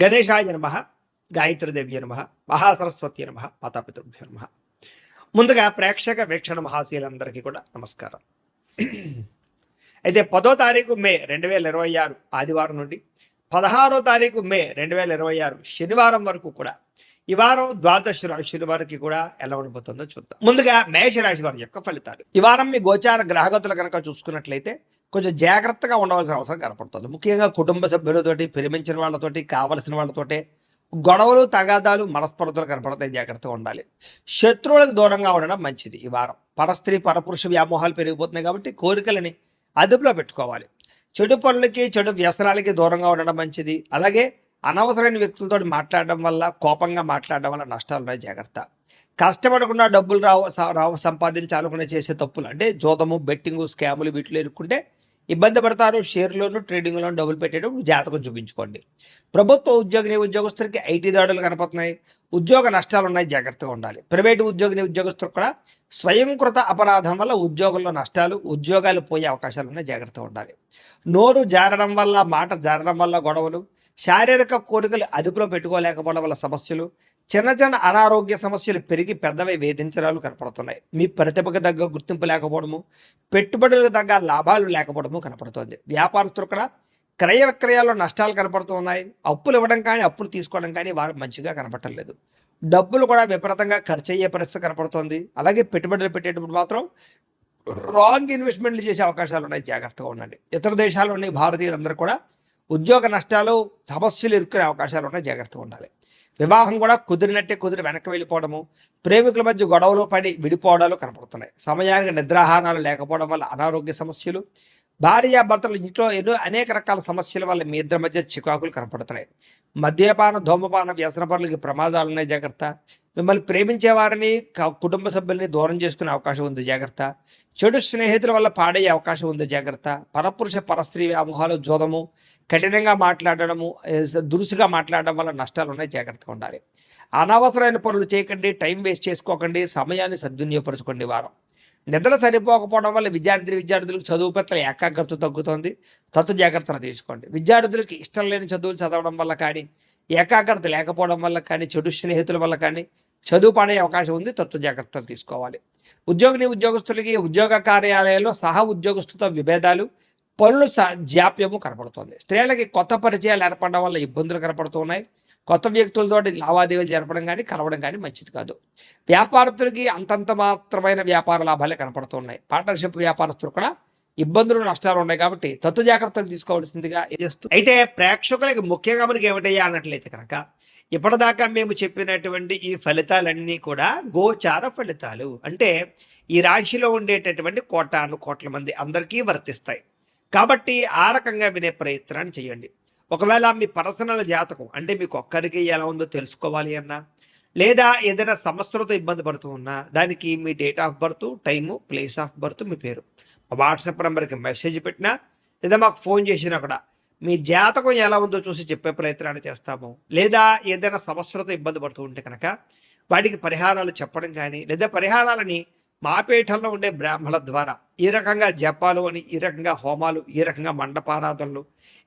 గణేశాయ నమః, గాయత్రీదేవ్య నమః, మహాసరస్వతి నమః, మాతాపితృభ్యో నమః. ముందుగా ప్రేక్షక వీక్షణ మహాశీలందరికీ కూడా నమస్కారం. అయితే 10వ తారీఖు మే 2026 ఆదివారం నుండి 16వ తారీఖు మే 2026 శనివారం వరకు కూడా ఈ వారం ద్వాదశ రాశుల వారికి కూడా ఎలా ఉండబోతుందో చూద్దాం. ముందుగా మేషరాశి వారి యొక్క ఫలితాలు. ఈ వారం మీ గోచార గ్రహగతులు కనుక చూసుకున్నట్లయితే కొంచెం జాగ్రత్తగా ఉండవలసిన అవసరం కనపడుతుంది. ముఖ్యంగా కుటుంబ సభ్యులతోటి, ప్రేమించిన వాళ్ళతోటి, కావలసిన వాళ్ళతోటి గొడవలు, తగాదాలు, మనస్పర్ధలు కనపడతాయి. జాగ్రత్తగా ఉండాలి. శత్రువులకు దూరంగా ఉండడం మంచిది. ఈ వారం పరస్త్రీ పరపురుష వ్యామోహాలు పెరిగిపోతున్నాయి కాబట్టి కోరికలని అదుపులో పెట్టుకోవాలి. చెడు పనులకి, చెడు వ్యసనాలకి దూరంగా ఉండడం మంచిది. అలాగే అనవసరమైన వ్యక్తులతో మాట్లాడడం వల్ల, కోపంగా మాట్లాడడం వల్ల నష్టాలు ఉన్నాయి. జాగ్రత్త. కష్టపడకుండా డబ్బులు రావు సంపాదించాలనుకునే చేసే తప్పులు అంటే జోదము, బెట్టింగు, స్కాములు వీటిలో ఇరుక్కుంటే ఇబ్బంది పడతారు. షేర్లోను, ట్రేడింగ్లోను డబ్బులు పెట్టేటప్పుడు జాతకం చూపించుకోండి. ప్రభుత్వ ఉద్యోగస్తులకి ఐటీ దాడులు కనపడుతున్నాయి. ఉద్యోగ నష్టాలు ఉన్నాయి. జాగ్రత్తగా ఉండాలి. ప్రైవేటు ఉద్యోగస్తులకు కూడా స్వయంకృత అపరాధం వల్ల ఉద్యోగంలో నష్టాలు, ఉద్యోగాలు పోయే అవకాశాలు ఉన్నాయి. జాగ్రత్తగా ఉండాలి. నోరు జారడం వల్ల, మాట జారడం వల్ల గొడవలు, శారీరక కోరికలు అదుపులో పెట్టుకోలేకపోవడం వల్ల సమస్యలు, చిన్న చిన్న అనారోగ్య సమస్యలు పెరిగి పెద్దవై వేధించడాలు కనపడుతున్నాయి. మీ ప్రతిభకు తగ్గ గుర్తింపు లేకపోవడము, పెట్టుబడులకు తగ్గ లాభాలు లేకపోవడము కనపడుతుంది. వ్యాపారస్తులు కూడా క్రయ విక్రయాల్లో నష్టాలు కనపడుతున్నాయి. అప్పులు ఇవ్వడం కానీ, అప్పులు తీసుకోవడం కానీ వారు మంచిగా కనపడలేదు. డబ్బులు కూడా విపరీతంగా ఖర్చు అయ్యే పరిస్థితి కనపడుతోంది. అలాగే పెట్టుబడులు పెట్టేటప్పుడు మాత్రం రాంగ్ ఇన్వెస్ట్మెంట్లు చేసే అవకాశాలు ఉన్నాయి. జాగ్రత్తగా ఉండండి. ఇతర దేశాల్లోని భారతీయులందరూ కూడా ఉద్యోగ నష్టాలు, సమస్యలు ఇరుక్కునే అవకాశాలు ఉన్నాయి. జాగ్రత్తగా ఉండాలి. వివాహం కూడా కుదిరినట్టే కుదిరి వెనక్కి వెళ్ళిపోవడము, ప్రేమికుల మధ్య గొడవలు పడి విడిపోవడాలు కనపడుతున్నాయి. సమయానికి నిద్రాహారాలు లేకపోవడం వల్ల అనారోగ్య సమస్యలు, భార్యాభర్తలు ఇంట్లో అనేక రకాల సమస్యల వల్ల మీ ఇద్దరి మధ్య చికాకులు కనపడుతున్నాయి. మద్యపాన, ధూమపాన, వ్యసన పనులకి ప్రమాదాలు ఉన్నాయి. జాగ్రత్త. మిమ్మల్ని ప్రేమించే వారిని, కుటుంబ సభ్యుల్ని దూరం చేసుకునే అవకాశం ఉంది. జాగ్రత్త. చెడు స్నేహితుల వల్ల పాడయ్యే అవకాశం ఉంది. జాగ్రత్త. పరపురుష పరస్త్రీ వ్యామోహాలు, జోదము, కఠినంగా మాట్లాడడము, దురుసుగా మాట్లాడడం వల్ల నష్టాలు ఉన్నాయి. జాగ్రత్తగా ఉండాలి. అనవసరమైన పనులు చేయకండి. టైం వేస్ట్ చేసుకోకండి. సమయాన్ని సద్వినియోగపరచుకోండి. వారం నిద్ర సరిపోకపోవడం వల్ల విద్యార్థులకు చదువు పట్ల ఏకాగ్రత తగ్గుతుంది. జాగ్రత్తలు తీసుకోండి. విద్యార్థులకి ఇష్టం లేని చదువులు చదవడం వల్ల కానీ, ఏకాగ్రత లేకపోవడం వల్ల కానీ, చెడు స్నేహితుల వల్ల కానీ చదువు పడే అవకాశం ఉంది. జాగ్రత్తలు తీసుకోవాలి. ఉద్యోగస్తులకి ఉద్యోగ కార్యాలయాల్లో సహా ఉద్యోగస్తులతో విభేదాలు, పనులు జాప్యము కనపడుతుంది. స్త్రీలకి కొత్త పరిచయాలు ఏర్పడడం వల్ల ఇబ్బందులు కనపడుతున్నాయి. కొత్త వ్యక్తులతో లావాదేవీలు జరపడం కానీ, కలవడం కానీ మంచిది కాదు. వ్యాపారస్తులకి అంతంత మాత్రమైన వ్యాపార లాభాలే కనపడుతున్నాయి. పార్ట్నర్షిప్ వ్యాపారస్తులు కూడా ఇబ్బందులు, నష్టాలు ఉన్నాయి కాబట్టి జాగ్రత్తలు తీసుకోవాల్సిందిగా చేస్తూ, అయితే ప్రేక్షకులకి ముఖ్యంగా మనకి ఏమిటయ్యా అన్నట్లయితే కనుక ఇప్పటిదాకా మేము చెప్పినటువంటి ఈ ఫలితాలన్నీ కూడా గోచార ఫలితాలు. అంటే ఈ రాశిలో ఉండేటటువంటి కోట్ల మంది అందరికీ వర్తిస్తాయి. కాబట్టి ఆ రకంగా వినే ప్రయత్నాన్ని చేయండి. ఒకవేళ మీ పర్సనల్ జాతకం అంటే మీకు ఒక్కరికి ఎలా ఉందో తెలుసుకోవాలి అన్నా, లేదా ఏదైనా సమస్యలతో ఇబ్బంది పడుతూ ఉన్నా, దానికి మీ date of birth, time, place of birth, మీ పేరు వాట్సాప్ నెంబర్కి మెసేజ్ పెట్టినా, లేదా మాకు ఫోన్ చేసినా కూడా మీ జాతకం ఎలా ఉందో చూసి చెప్పే ప్రయత్నాన్ని చేస్తాము. లేదా ఏదైనా సమస్యలతో ఇబ్బంది పడుతూ ఉంటే కనుక వాటికి పరిహారాలు చెప్పడం కానీ, లేదా పరిహారాలని మా పీఠంలో ఉండే బ్రాహ్మణుల ద్వారా ఈ రకంగా జపాలు అని, ఈ రకంగా హోమాలు, ఈ రకంగా మండపారాధనలు,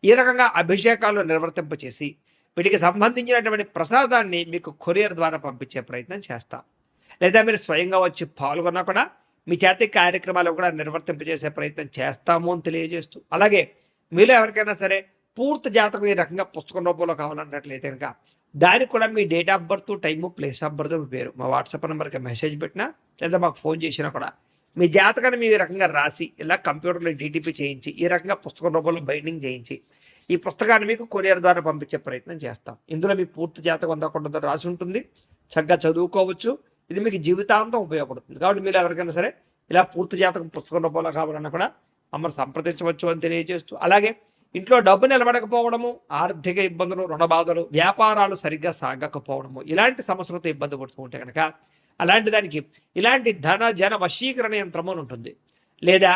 ఈ రకంగా అభిషేకాలు నిర్వర్తింపచేసి వీటికి సంబంధించినటువంటి ప్రసాదాన్ని మీకు కొరియర్ ద్వారా పంపించే ప్రయత్నం చేస్తాం. లేదా మీరు స్వయంగా వచ్చి పాల్గొన్నా కూడా మీ చేతి కార్యక్రమాలు కూడా నిర్వర్తింపజేసే ప్రయత్నం చేస్తాము అని తెలియజేస్తూ, అలాగే మీలో ఎవరికైనా సరే పూర్తి జాతకం ఈ రకంగా పుస్తకం రూపంలో కావాలన్నట్లయితే కనుక దానికి కూడా మీ date of birth, time, place of birth, మీ పేరు మా వాట్సాప్ నెంబర్కి మెసేజ్ పెట్టినా, లేదా మాకు ఫోన్ చేసినా కూడా మీ జాతకాన్ని మీ రకంగా రాసి ఇలా కంప్యూటర్లో డీటీపీ చేయించి, ఈ రకంగా పుస్తకం రూపంలో బైండింగ్ చేయించి ఈ పుస్తకాన్ని మీకు కొరియర్ ద్వారా పంపించే ప్రయత్నం చేస్తాం. ఇందులో మీ పూర్తి జాతకం అంతా రాసి ఉంటుంది. చక్కగా చదువుకోవచ్చు. ఇది మీకు జీవితాంతం ఉపయోగపడుతుంది. కాబట్టి మీరు ఎవరికైనా సరే ఇలా పూర్తి జాతకం పుస్తకం రూపంలో కావాలన్నా కూడా మమ్మల్ని సంప్రదించవచ్చు అని తెలియజేస్తూ, అలాగే ఇంట్లో డబ్బు నిలబడకపోవడము, ఆర్థిక ఇబ్బందులు, రుణ బాధలు, వ్యాపారాలు సరిగ్గా సాగకపోవడము, ఇలాంటి సమస్యలతో ఇబ్బంది పడుతూ ఉంటే కనుక అలాంటి దానికి ఇలాంటి ధన జన వశీకరణ యంత్రము అని ఉంటుంది. లేదా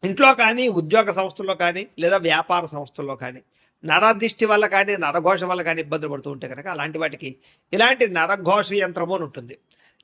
ఇంట్లో కానీ, ఉద్యోగ సంస్థల్లో కానీ, లేదా వ్యాపార సంస్థల్లో కానీ నరదిష్టి వల్ల కానీ, నరఘోష వల్ల కానీ ఇబ్బందులు పడుతూ ఉంటే కనుక అలాంటి వాటికి ఇలాంటి నరఘోష యంత్రము అని ఉంటుంది.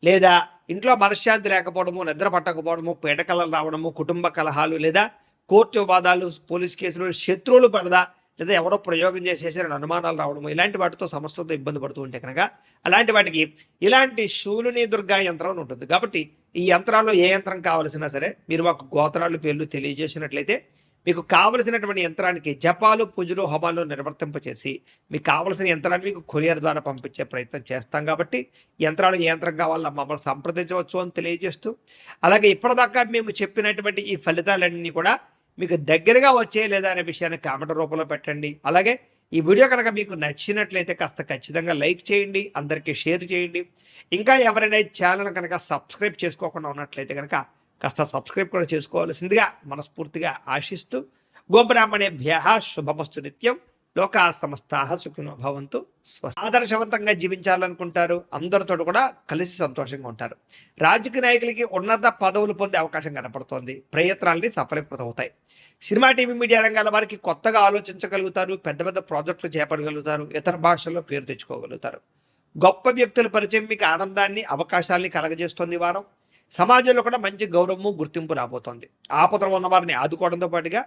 లేదా ఇంట్లో మనశ్శాంతి లేకపోవడము, నిద్ర పట్టకపోవడము, పీడకలలు రావడము, కుటుంబ కలహాలు, లేదా కోర్టు వివాదాలు, పోలీస్ కేసులు, శత్రువులు పడదా, లేదా ఎవరో ప్రయోగం చేసేసారని అనుమానాలు రావడము, ఇలాంటి వాటితో సమస్యలతో ఇబ్బంది పడుతూ ఉంటే కనుక అలాంటి వాటికి ఇలాంటి శూలిని దుర్గా యంత్రం అని ఉంటుంది. కాబట్టి ఈ యంత్రాల్లో ఏ యంత్రం కావాల్సినా సరే మీరు మాకు గోత్రాలు పేర్లు తెలియజేసినట్లయితే మీకు కావలసినటువంటి యంత్రానికి జపాలు పూజలు హోమాలు నిర్వర్తింపచేసి మీకు కావలసిన యంత్రాన్ని మీకు కొరియర్ ద్వారా పంపించే ప్రయత్నం చేస్తాం. కాబట్టి యంత్రాలు ఏ యంత్రం కావాలో మమ్మల్ని సంప్రదించవచ్చు అని తెలియజేస్తూ, అలాగే ఇప్పటిదాకా మేము చెప్పినటువంటి ఈ ఫలితాలన్నీ కూడా మీకు దగ్గరగా వచ్చే లేదా అనే విషయాన్ని కామెంట్ రూపంలో పెట్టండి. అలాగే ఈ వీడియో కనుక మీకు నచ్చినట్లయితే కాస్త ఖచ్చితంగా లైక్ చేయండి, అందరికీ షేర్ చేయండి. ఇంకా ఎవరైనా ఛానల్ కనుక సబ్స్క్రైబ్ చేసుకోకుండా ఉన్నట్లయితే కనుక కాస్త సబ్స్క్రైబ్ కూడా చేసుకోవాల్సిందిగా మనస్ఫూర్తిగా ఆశిస్తూ, గోబ్రాహ్మణేభ్యః శుభమస్తు నిత్యం, లోకా సమస్తాః సుఖినో భవంతు. ఆదర్శవంతంగా జీవించాలనుకుంటారు, అందరితో కూడా కలిసి సంతోషంగా ఉంటారు. రాజకీయ నాయకులకి ఉన్నత పదవులు పొందే అవకాశం కనపడుతోంది. ప్రయత్నాలని సఫలీకృతమవుతాయి. సినిమా టీవీ మీడియా రంగాల వారికి కొత్తగా ఆలోచించగలుగుతారు, పెద్ద పెద్ద ప్రాజెక్టులు చేపట్టగలుగుతారు, ఇతర భాషల్లో పేరు తెచ్చుకోగలుగుతారు. గొప్ప వ్యక్తుల పరిచయం మీకు ఆనందాన్ని అవకాశాలని కలగజేస్తుంది. ఈ వారం సమాజంలో కూడా మంచి గౌరవము గుర్తింపు రాబోతోంది. ఆపదలో ఉన్న వారిని ఆదుకోవడంతో పాటుగా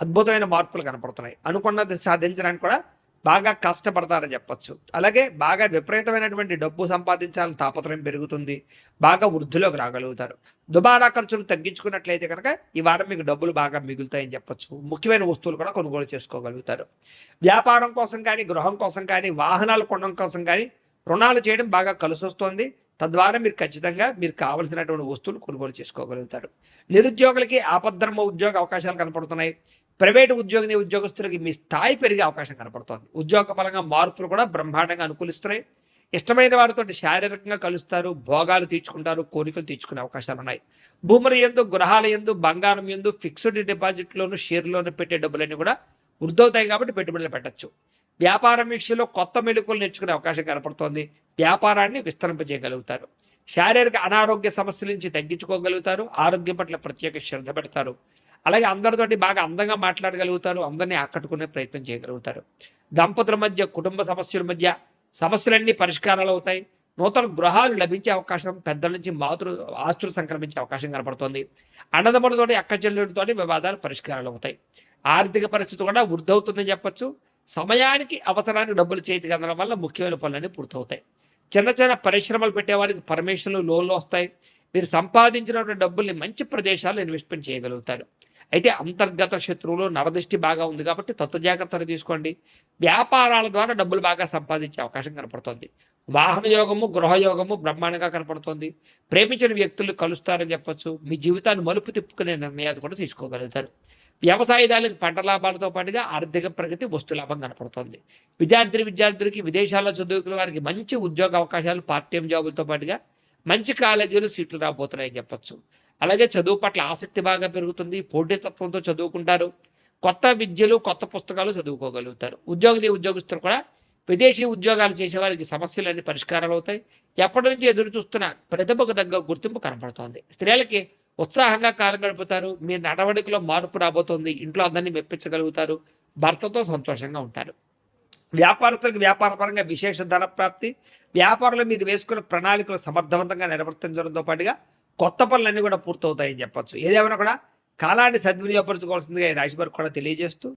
అద్భుతమైన మార్పులు కనపడుతున్నాయి. అనుకున్నది సాధించడానికి కూడా బాగా కష్టపడతారని చెప్పచ్చు. అలాగే బాగా విపరీతమైనటువంటి డబ్బు సంపాదించాలని తాపత్రయం పెరుగుతుంది. బాగా వృద్ధిలోకి రాగలుగుతారు. దుబారా ఖర్చులు తగ్గించుకున్నట్లయితే కనుక ఈ వారం మీకు డబ్బులు బాగా మిగులుతాయని చెప్పచ్చు. ముఖ్యమైన వస్తువులు కూడా కొనుగోలు చేసుకోగలుగుతారు. వ్యాపారం కోసం కానీ, గృహం కోసం కానీ, వాహనాలు కొనడం కోసం కానీ రుణాలు చేయడం బాగా కలిసి వస్తుంది. తద్వారా మీరు ఖచ్చితంగా మీరు కావలసినటువంటి వస్తువులు కొనుగోలు చేసుకోగలుగుతారు. నిరుద్యోగులకి ఆపద్ధర్మ ఉద్యోగ అవకాశాలు కనపడుతున్నాయి. ప్రైవేటు ఉద్యోగస్తులకి మీ స్థాయి పెరిగే అవకాశం కనపడుతోంది. ఉద్యోగ పరంగా మార్పులు కూడా బ్రహ్మాండంగా అనుకూలిస్తున్నాయి. ఇష్టమైన వారితో శారీరకంగా కలుస్తారు, భోగాలు తీర్చుకుంటారు, కోరికలు తీర్చుకునే అవకాశాలు ఉన్నాయి. భూముల యందు, గృహాల యందు, బంగారం యందు, ఫిక్స్డ్ డిపాజిట్లోను, షేర్లోను పెట్టే డబ్బులన్నీ కూడా వృద్ధవుతాయి. కాబట్టి పెట్టుబడులు పెట్టచ్చు. వ్యాపారం విషయంలో కొత్త మెళుకువలు నేర్చుకునే అవకాశం కనపడుతోంది. వ్యాపారాన్ని విస్తరింపజేయగలుగుతారు. శారీరక అనారోగ్య సమస్యల నుంచి తగ్గించుకోగలుగుతారు. ఆరోగ్యం పట్ల ప్రత్యేక శ్రద్ధ పెడతారు. అలాగే అందరితోటి బాగా అందంగా మాట్లాడగలుగుతారు. అందరినీ ఆకట్టుకునే ప్రయత్నం చేయగలుగుతారు. దంపతుల మధ్య, కుటుంబ సమస్యల మధ్య సమస్యలన్నీ పరిష్కారాలు అవుతాయి. నూతన గృహాలు లభించే అవకాశం, పెద్దల నుంచి ఆస్తులు సంక్రమించే అవకాశం కనపడుతోంది. అన్నదమ్ములతోటి, అక్క చెల్లెలతోటి వివాదాలు పరిష్కారాలు అవుతాయి. ఆర్థిక పరిస్థితి కూడా వృద్ధవుతుందని చెప్పచ్చు. సమయానికి అవసరానికి డబ్బులు చేతికి అందడం వల్ల ముఖ్యమైన పనులన్నీ పూర్తవుతాయి. చిన్న చిన్న పరిశ్రమలు పెట్టేవారికి పర్మిషన్లు, లోన్లు వస్తాయి. మీరు సంపాదించినటువంటి డబ్బుల్ని మంచి ప్రదేశాల్లో ఇన్వెస్ట్మెంట్ చేయగలుగుతారు. అయితే అంతర్గత శత్రువులు, నరదృష్టి బాగా ఉంది కాబట్టి తత్వ జాగ్రత్తలు తీసుకోండి. వ్యాపారాల ద్వారా డబ్బులు బాగా సంపాదించే అవకాశం కనపడుతుంది. వాహన యోగము, గృహయోగము బ్రహ్మాండంగా కనపడుతుంది. ప్రేమించిన వ్యక్తులు కలుస్తారని చెప్పచ్చు. మీ జీవితాన్ని మలుపు తిప్పుకునే నిర్ణయాలు కూడా తీసుకోగలుగుతారు. వ్యవసాయదారులకు పంట లాభాలతో పాటుగా ఆర్థిక ప్రగతి, వస్తు లాభం కనపడుతోంది. విద్యార్థులకి విదేశాల్లో చదువుకునే వారికి మంచి ఉద్యోగ అవకాశాలు, పార్ట్ టైం జాబులతో పాటుగా మంచి కాలేజీలు సీట్లు రాబోతున్నాయని చెప్పచ్చు. అలాగే చదువు పట్ల ఆసక్తి బాగా పెరుగుతుంది. పోటీతత్వంతో చదువుకుంటారు. కొత్త విద్యలు, కొత్త పుస్తకాలు చదువుకోగలుగుతారు. ఉద్యోగస్తులు కూడా విదేశీ ఉద్యోగాలు చేసేవారికి సమస్యలన్నీ పరిష్కారాలు అవుతాయి. ఎప్పటి నుంచి ఎదురు చూస్తున్న ప్రతిభకు తగ్గ గుర్తింపు కనపడుతోంది. స్త్రీలకి ఉత్సాహంగా కాలం గడుపుతారు. మీ నడవడికలో మార్పు రాబోతోంది. ఇంట్లో అందరినీ మెప్పించగలుగుతారు. భర్తతో సంతోషంగా ఉంటారు. వ్యాపారస్తులకు వ్యాపారపరంగా విశేష ధన ప్రాప్తి. వ్యాపారంలో మీరు వేసుకున్న ప్రణాళికలు సమర్థవంతంగా నిర్వర్తించడంతో పాటుగా కొత్త పనులన్నీ కూడా పూర్తవుతాయని చెప్పచ్చు. ఏదేమైనా కూడా కాలాన్ని సద్వినియోగపరచుకోవాల్సిందిగా ఈ రాశి వారికి కూడా తెలియజేస్తూ